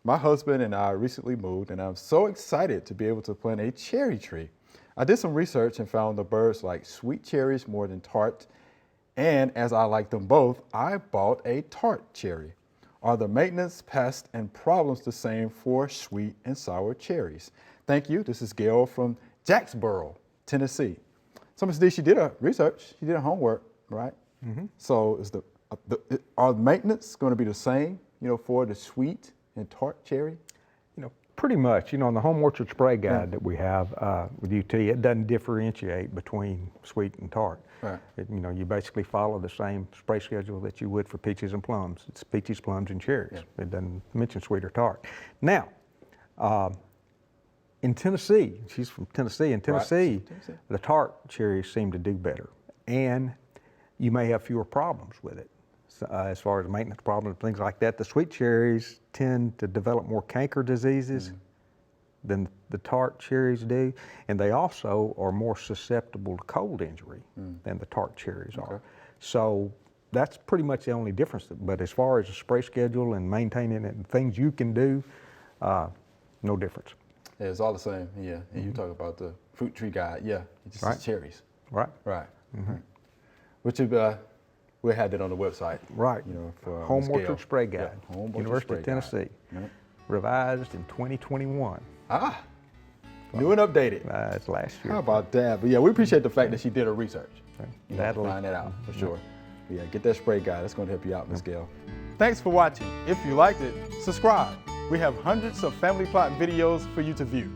My husband and I recently moved, and I'm so excited to be able to plant a cherry tree. I did some research and found the birds like sweet cherries more than tart, and as I like them both, I bought a tart cherry. Are the maintenance, pests, and problems the same for sweet and sour cherries? Thank you. This is Gail from Jacksboro, Tennessee. So Ms. D, she did her research, she did her homework, right? Mm-hmm. So is are the maintenance going to be the same, for the sweet and tart cherry? Pretty much. On the home orchard spray guide that we have with UT, it doesn't differentiate between sweet and tart. Right. You basically follow the same spray schedule that you would for peaches and plums. It's peaches, plums, and cherries. Yeah. It doesn't mention sweet or tart. Now, in Tennessee, she's from Tennessee. In Tennessee, the tart cherries seem to do better, and you may have fewer problems with it. As far as maintenance problems, things like that. The sweet cherries tend to develop more canker diseases than the tart cherries do, and they also are more susceptible to cold injury than the tart cherries are. So that's pretty much the only difference. But as far as the spray schedule and maintaining it and things you can do, no difference. Yeah, it's all the same, yeah. And you talk about the fruit tree guide, yeah, it just says cherries. Right. Right. Which we had that on the website. Right. For Home Orchard Spray Guide, Home University of Tennessee, revised in 2021. New and updated. It's last year. How about that? But yeah, we appreciate the fact that she did her research. That'll find that out for sure. But yeah, get that spray guide. That's going to help you out, Ms. Gail. Thanks for watching. If you liked it, subscribe. We have hundreds of family plot videos for you to view.